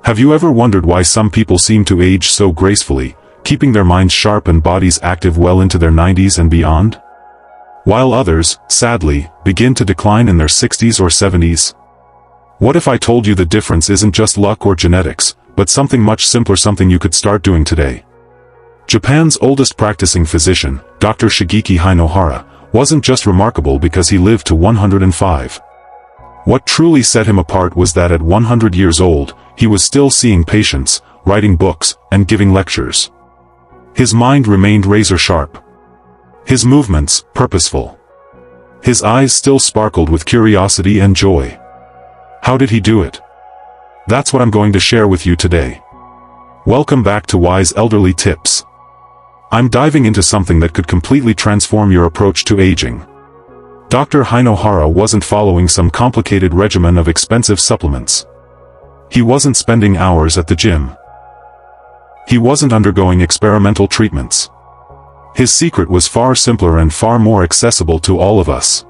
Have you ever wondered why some people seem to age so gracefully, keeping their minds sharp and bodies active well into their 90s and beyond? While others, sadly, begin to decline in their 60s or 70s? What if I told you the difference isn't just luck or genetics, but something much simpler, something you could start doing today? Japan's oldest practicing physician, Dr. Shigeaki Hinohara, wasn't just remarkable because he lived to 105. What truly set him apart was that at 100 years old, he was still seeing patients, writing books, and giving lectures. His mind remained razor-sharp. His movements, purposeful. His eyes still sparkled with curiosity and joy. How did he do it? That's what I'm going to share with you today. Welcome back to Wise Elderly Tips. I'm diving into something that could completely transform your approach to aging. Dr. Hinohara wasn't following some complicated regimen of expensive supplements. He wasn't spending hours at the gym. He wasn't undergoing experimental treatments. His secret was far simpler and far more accessible to all of us.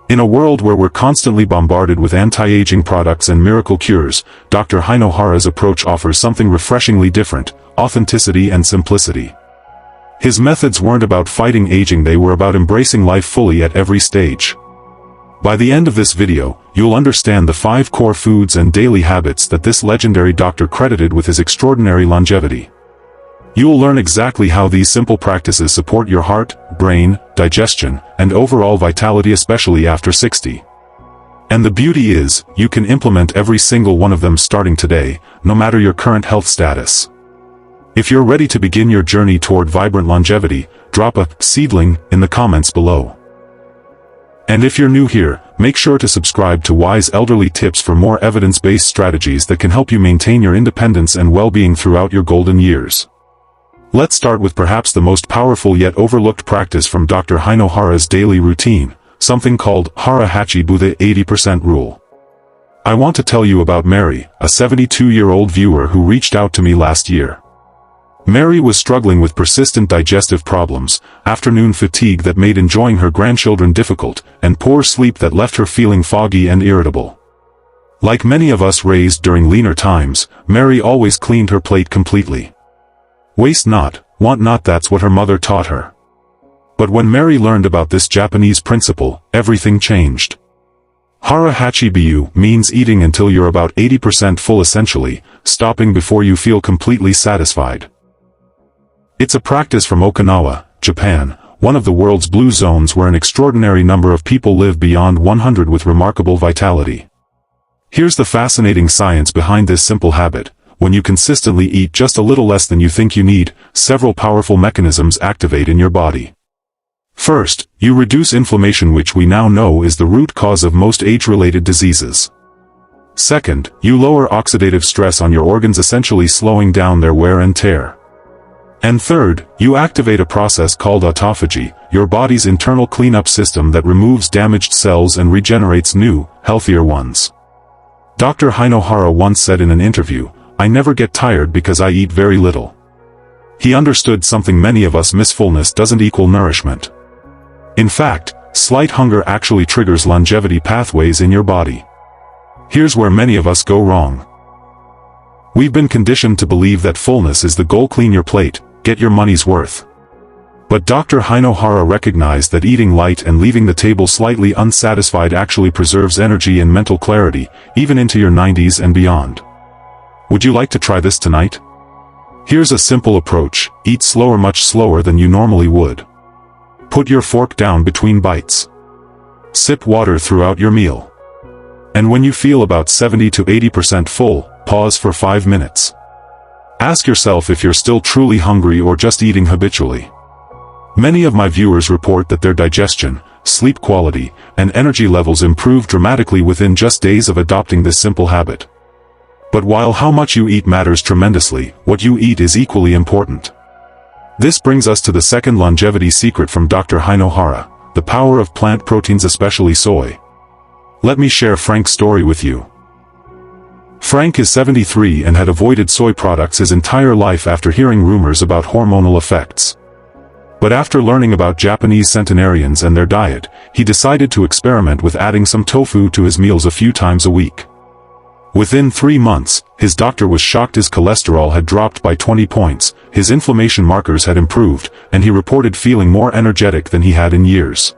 In a world where we're constantly bombarded with anti-aging products and miracle cures, Dr. Hinohara's approach offers something refreshingly different: authenticity and simplicity. His methods weren't about fighting aging, they were about embracing life fully at every stage. By the end of this video, you'll understand the 5 core foods and daily habits that this legendary doctor credited with his extraordinary longevity. You'll learn exactly how these simple practices support your heart, brain, digestion, and overall vitality, especially after 60. And the beauty is, you can implement every single one of them starting today, no matter your current health status. If you're ready to begin your journey toward vibrant longevity, drop a seedling in the comments below. And if you're new here, make sure to subscribe to Wise Elderly Tips for more evidence-based strategies that can help you maintain your independence and well-being throughout your golden years. Let's start with perhaps the most powerful yet overlooked practice from Dr. Hinohara's daily routine, something called Hara Hachi, the 80% rule. I want to tell you about Mary, a 72-year-old viewer who reached out to me last year. Mary was struggling with persistent digestive problems, afternoon fatigue that made enjoying her grandchildren difficult, and poor sleep that left her feeling foggy and irritable. Like many of us raised during leaner times, Mary always cleaned her plate completely. Waste not, want not, that's what her mother taught her. But when Mary learned about this Japanese principle, everything changed. Hara Hachi means eating until you're about 80% full, essentially, stopping before you feel completely satisfied. It's a practice from Okinawa, Japan, one of the world's blue zones where an extraordinary number of people live beyond 100 with remarkable vitality. Here's the fascinating science behind this simple habit. When you consistently eat just a little less than you think you need, several powerful mechanisms activate in your body. First, you reduce inflammation, which we now know is the root cause of most age-related diseases. Second, you lower oxidative stress on your organs, essentially slowing down their wear and tear. And third, you activate a process called autophagy, your body's internal cleanup system that removes damaged cells and regenerates new, healthier ones. Dr. Hinohara once said in an interview, "I never get tired because I eat very little." He understood something many of us miss: fullness doesn't equal nourishment. In fact, slight hunger actually triggers longevity pathways in your body. Here's where many of us go wrong. We've been conditioned to believe that fullness is the goal: clean your plate, get your money's worth. But Dr. Hinohara recognized that eating light and leaving the table slightly unsatisfied actually preserves energy and mental clarity, even into your 90s and beyond. Would you like to try this tonight? Here's a simple approach: eat slower, much slower than you normally would. Put your fork down between bites. Sip water throughout your meal. And when you feel about 70 to 80% full, pause for 5 minutes. Ask yourself if you're still truly hungry or just eating habitually. Many of my viewers report that their digestion, sleep quality, and energy levels improve dramatically within just days of adopting this simple habit. But while how much you eat matters tremendously, what you eat is equally important. This brings us to the second longevity secret from Dr. Hinohara: the power of plant proteins, especially soy. Let me share Frank's story with you. Frank is 73 and had avoided soy products his entire life after hearing rumors about hormonal effects. But after learning about Japanese centenarians and their diet, he decided to experiment with adding some tofu to his meals a few times a week. Within 3 months, his doctor was shocked his cholesterol had dropped by 20 points, his inflammation markers had improved, and he reported feeling more energetic than he had in years.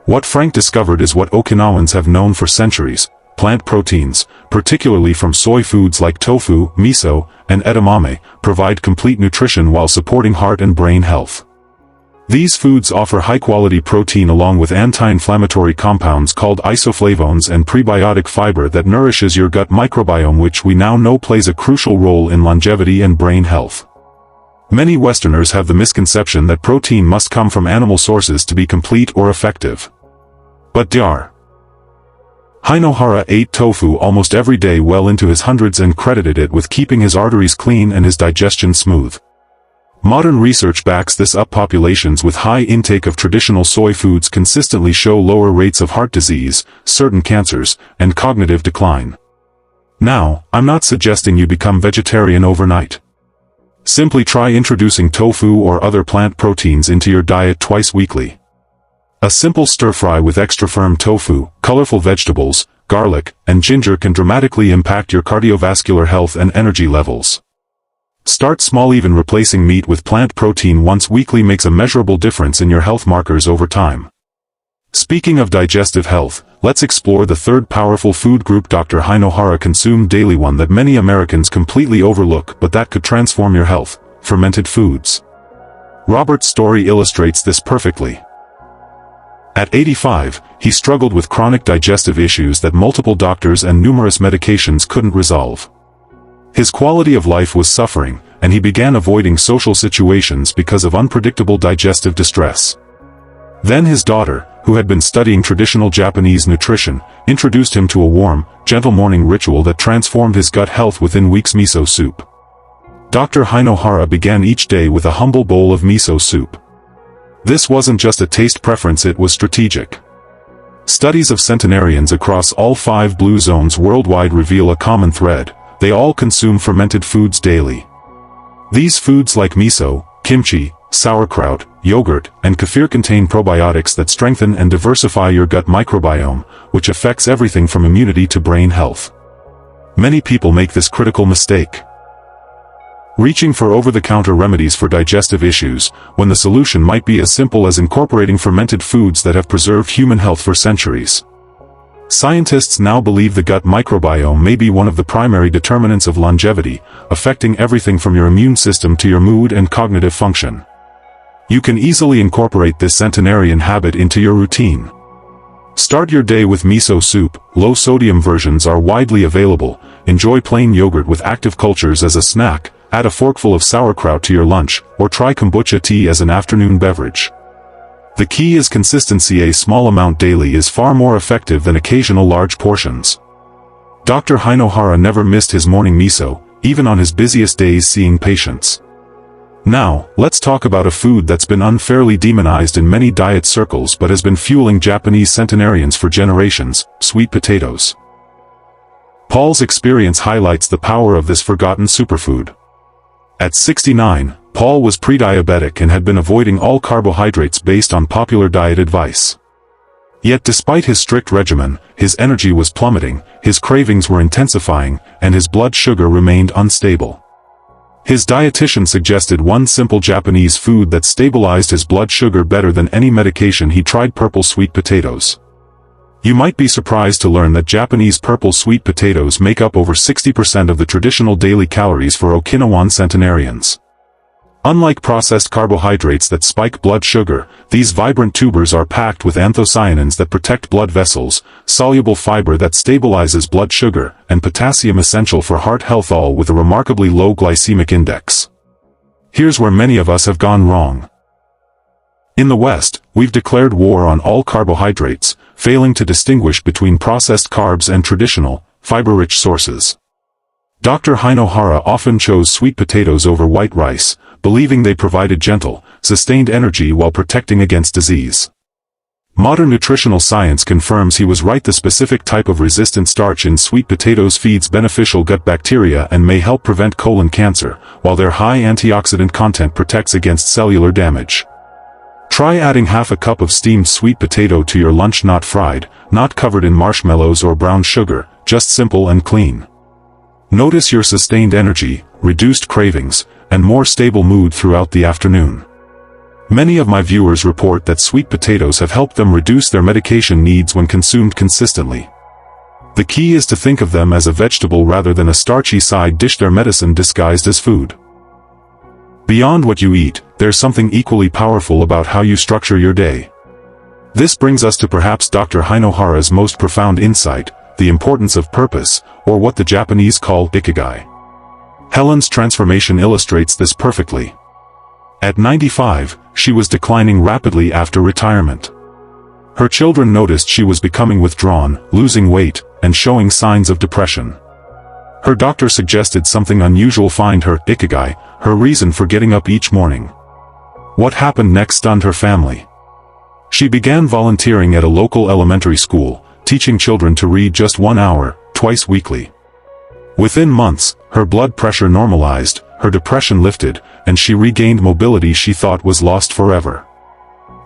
What Frank discovered is what Okinawans have known for centuries: plant proteins, particularly from soy foods like tofu, miso, and edamame, provide complete nutrition while supporting heart and brain health. These foods offer high-quality protein along with anti-inflammatory compounds called isoflavones and prebiotic fiber that nourishes your gut microbiome, which we now know plays a crucial role in longevity and brain health. Many Westerners have the misconception that protein must come from animal sources to be complete or effective. But Dr. Hinohara ate tofu almost every day well into his hundreds and credited it with keeping his arteries clean and his digestion smooth. Modern research backs this up. Populations with high intake of traditional soy foods consistently show lower rates of heart disease, certain cancers, and cognitive decline. Now, I'm not suggesting you become vegetarian overnight. Simply try introducing tofu or other plant proteins into your diet twice weekly. A simple stir-fry with extra firm tofu, colorful vegetables, garlic, and ginger can dramatically impact your cardiovascular health and energy levels. Start small. Even replacing meat with plant protein once weekly makes a measurable difference in your health markers over time. Speaking of digestive health, let's explore the third powerful food group Dr. Hinohara consumed daily, one that many Americans completely overlook but that could transform your health: fermented foods. Robert's story illustrates this perfectly. At 85, he struggled with chronic digestive issues that multiple doctors and numerous medications couldn't resolve. His quality of life was suffering, and he began avoiding social situations because of unpredictable digestive distress. Then his daughter, who had been studying traditional Japanese nutrition, introduced him to a warm, gentle morning ritual that transformed his gut health within weeks: miso soup. Dr. Hinohara began each day with a humble bowl of miso soup. This wasn't just a taste preference, it was strategic. Studies of centenarians across all 5 blue zones worldwide reveal a common thread: they all consume fermented foods daily. These foods like miso, kimchi, sauerkraut, yogurt, and kefir contain probiotics that strengthen and diversify your gut microbiome, which affects everything from immunity to brain health. Many people make this critical mistake, reaching for over-the-counter remedies for digestive issues, when the solution might be as simple as incorporating fermented foods that have preserved human health for centuries. Scientists now believe the gut microbiome may be one of the primary determinants of longevity, affecting everything from your immune system to your mood and cognitive function. You can easily incorporate this centenarian habit into your routine. Start your day with miso soup. Low-sodium versions are widely available. Enjoy plain yogurt with active cultures as a snack, add a forkful of sauerkraut to your lunch, or try kombucha tea as an afternoon beverage. The key is consistency. A small amount daily is far more effective than occasional large portions. Dr. Hinohara never missed his morning miso, even on his busiest days seeing patients. Now, let's talk about a food that's been unfairly demonized in many diet circles but has been fueling Japanese centenarians for generations: sweet potatoes. Paul's experience highlights the power of this forgotten superfood. At 69, Paul was pre-diabetic and had been avoiding all carbohydrates based on popular diet advice. Yet despite his strict regimen, his energy was plummeting, his cravings were intensifying, and his blood sugar remained unstable. His dietitian suggested one simple Japanese food that stabilized his blood sugar better than any medication he tried: purple sweet potatoes. You might be surprised to learn that Japanese purple sweet potatoes make up over 60% of the traditional daily calories for Okinawan centenarians. Unlike processed carbohydrates that spike blood sugar, these vibrant tubers are packed with anthocyanins that protect blood vessels, soluble fiber that stabilizes blood sugar, and potassium essential for heart health, all with a remarkably low glycemic index. Here's where many of us have gone wrong. In the West, we've declared war on all carbohydrates, failing to distinguish between processed carbs and traditional, fiber-rich sources. Dr. Hinohara often chose sweet potatoes over white rice, believing they provided gentle, sustained energy while protecting against disease. Modern nutritional science confirms he was right. The specific type of resistant starch in sweet potatoes feeds beneficial gut bacteria and may help prevent colon cancer, while their high antioxidant content protects against cellular damage. Try adding half a cup of steamed sweet potato to your lunch, not fried, not covered in marshmallows or brown sugar, just simple and clean. Notice your sustained energy, reduced cravings, and more stable mood throughout the afternoon. Many of my viewers report that sweet potatoes have helped them reduce their medication needs when consumed consistently. The key is to think of them as a vegetable rather than a starchy side dish, their medicine disguised as food. Beyond what you eat, there's something equally powerful about how you structure your day. This brings us to perhaps Dr. Hinohara's most profound insight, the importance of purpose, or what the Japanese call ikigai. Helen's transformation illustrates this perfectly. At 95, she was declining rapidly after retirement. Her children noticed she was becoming withdrawn, losing weight, and showing signs of depression. Her doctor suggested something unusual: find her ikigai, her reason for getting up each morning. What happened next stunned her family. She began volunteering at a local elementary school, teaching children to read just 1 hour, twice weekly. Within months, her blood pressure normalized, her depression lifted, and she regained mobility she thought was lost forever.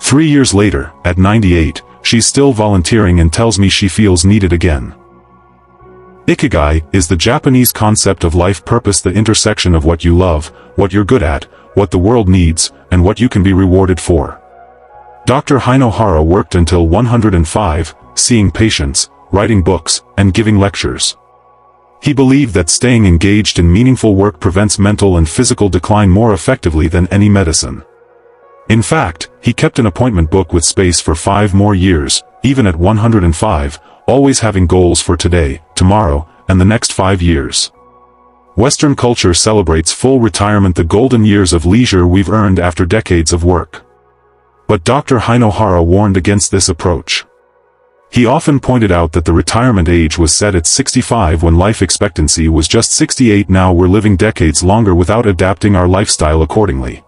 3 years later, at 98, she's still volunteering and tells me she feels needed again. Ikigai is the Japanese concept of life purpose, the intersection of what you love, what you're good at, what the world needs, and what you can be rewarded for. Dr. Hinohara worked until 105, seeing patients, writing books, and giving lectures. He believed that staying engaged in meaningful work prevents mental and physical decline more effectively than any medicine. In fact, he kept an appointment book with space for 5 more years, even at 105, always having goals for today, tomorrow, and the next 5 years. Western culture celebrates full retirement, the golden years of leisure we've earned after decades of work. But Dr. Hinohara warned against this approach. He often pointed out that the retirement age was set at 65 when life expectancy was just 68. Now we're living decades longer without adapting our lifestyle accordingly.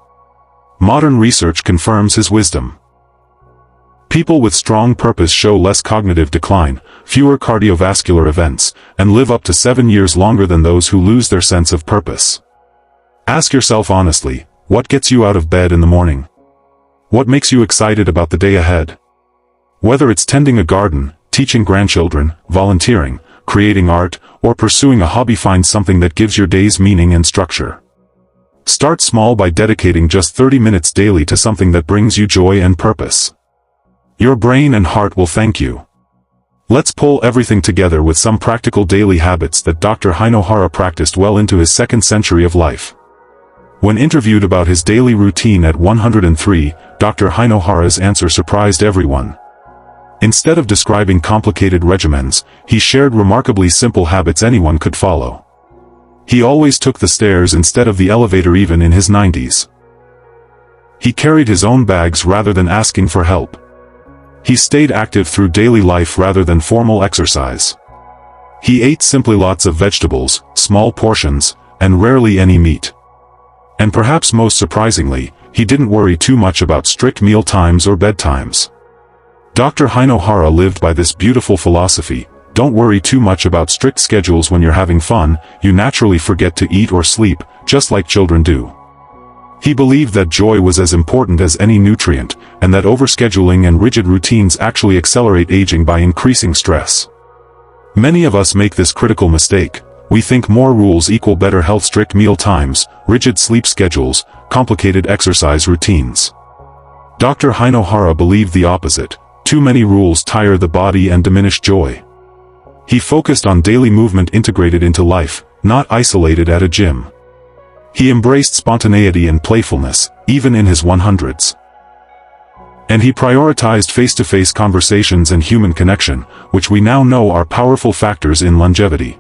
Modern research confirms his wisdom. People with strong purpose show less cognitive decline, fewer cardiovascular events, and live up to 7 years longer than those who lose their sense of purpose. Ask yourself honestly, what gets you out of bed in the morning? What makes you excited about the day ahead? Whether it's tending a garden, teaching grandchildren, volunteering, creating art, or pursuing a hobby, find something that gives your days meaning and structure. Start small by dedicating just 30 minutes daily to something that brings you joy and purpose. Your brain and heart will thank you. Let's pull everything together with some practical daily habits that Dr. Hinohara practiced well into his 2nd century of life. When interviewed about his daily routine at 103, Dr. Hinohara's answer surprised everyone. Instead of describing complicated regimens, he shared remarkably simple habits anyone could follow. He always took the stairs instead of the elevator, even in his 90s. He carried his own bags rather than asking for help. He stayed active through daily life rather than formal exercise. He ate simply lots of vegetables, small portions, and rarely any meat. And perhaps most surprisingly, he didn't worry too much about strict meal times or bedtimes. Dr. Hinohara lived by this beautiful philosophy: don't worry too much about strict schedules. When you're having fun, you naturally forget to eat or sleep, just like children do. He believed that joy was as important as any nutrient, and that overscheduling and rigid routines actually accelerate aging by increasing stress. Many of us make this critical mistake. We think more rules equal better health: strict meal times, rigid sleep schedules, complicated exercise routines. Dr. Hinohara believed the opposite: too many rules tire the body and diminish joy. He focused on daily movement integrated into life, not isolated at a gym. He embraced spontaneity and playfulness, even in his 100s. And he prioritized face-to-face conversations and human connection, which we now know are powerful factors in longevity.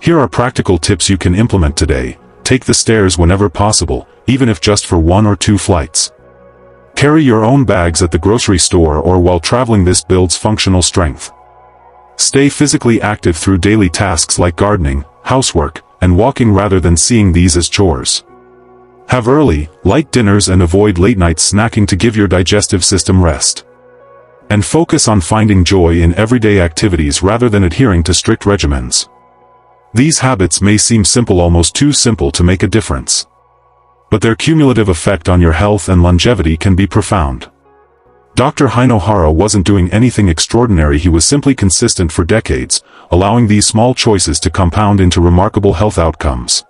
Here are practical tips you can implement today. Take the stairs whenever possible, even if just for 1 or 2 flights. Carry your own bags at the grocery store or while traveling. This builds functional strength. Stay physically active through daily tasks like gardening, housework, and walking rather than seeing these as chores. Have early, light dinners and avoid late-night snacking to give your digestive system rest. And focus on finding joy in everyday activities rather than adhering to strict regimens. These habits may seem simple, almost too simple to make a difference. But their cumulative effect on your health and longevity can be profound. Dr. Hinohara wasn't doing anything extraordinary, he was simply consistent for decades, allowing these small choices to compound into remarkable health outcomes.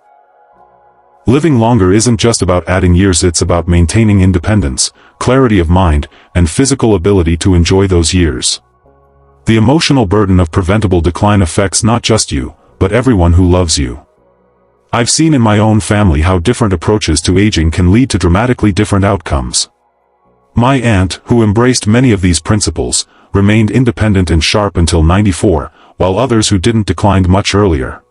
Living longer isn't just about adding years, it's about maintaining independence, clarity of mind, and physical ability to enjoy those years. The emotional burden of preventable decline affects not just you, but everyone who loves you. I've seen in my own family how different approaches to aging can lead to dramatically different outcomes. My aunt, who embraced many of these principles, remained independent and sharp until 94, while others who didn't declined much earlier.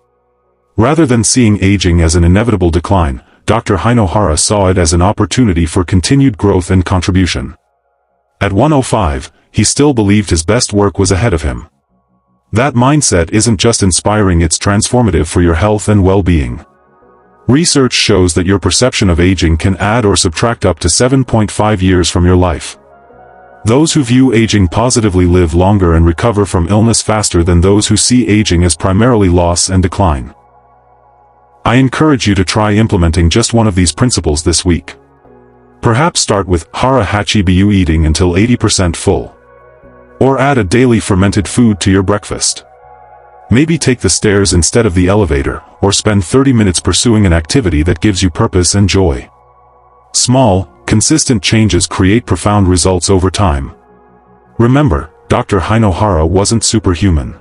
Rather than seeing aging as an inevitable decline, Dr. Hinohara saw it as an opportunity for continued growth and contribution. At 105, he still believed his best work was ahead of him. That mindset isn't just inspiring, it's transformative for your health and well-being. Research shows that your perception of aging can add or subtract up to 7.5 years from your life. Those who view aging positively live longer and recover from illness faster than those who see aging as primarily loss and decline. I encourage you to try implementing just one of these principles this week. Perhaps start with Hara Hachi eating until 80% full. Or add a daily fermented food to your breakfast. Maybe take the stairs instead of the elevator, or spend 30 minutes pursuing an activity that gives you purpose and joy. Small, consistent changes create profound results over time. Remember, Dr. Hinohara wasn't superhuman.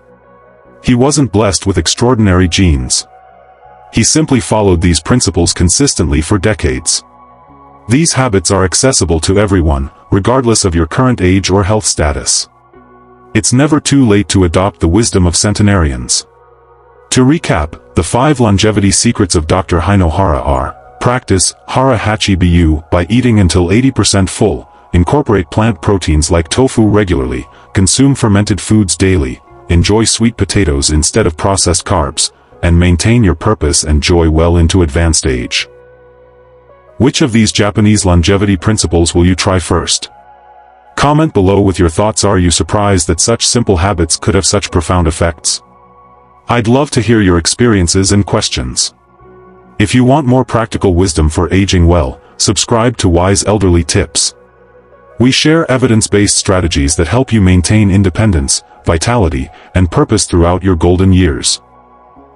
He wasn't blessed with extraordinary genes. He simply followed these principles consistently for decades. These habits are accessible to everyone, regardless of your current age or health status. It's never too late to adopt the wisdom of centenarians. To recap, the 5 longevity secrets of Dr. Hinohara are: practice Hara Hachi by eating until 80% full, incorporate plant proteins like tofu regularly, consume fermented foods daily, enjoy sweet potatoes instead of processed carbs, and maintain your purpose and joy well into advanced age. Which of these Japanese longevity principles will you try first? Comment below with your thoughts. Are you surprised that such simple habits could have such profound effects? I'd love to hear your experiences and questions. If you want more practical wisdom for aging well, subscribe to Wise Elderly Tips. We share evidence-based strategies that help you maintain independence, vitality, and purpose throughout your golden years.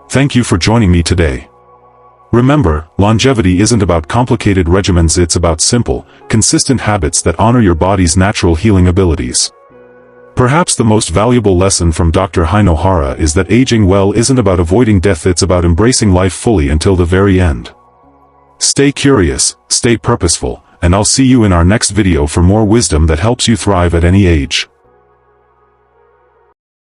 Thank you for joining me today. Remember, longevity isn't about complicated regimens, it's about simple, consistent habits that honor your body's natural healing abilities. Perhaps the most valuable lesson from Dr. Hinohara is that aging well isn't about avoiding death, it's about embracing life fully until the very end. Stay curious, stay purposeful, and I'll see you in our next video for more wisdom that helps you thrive at any age.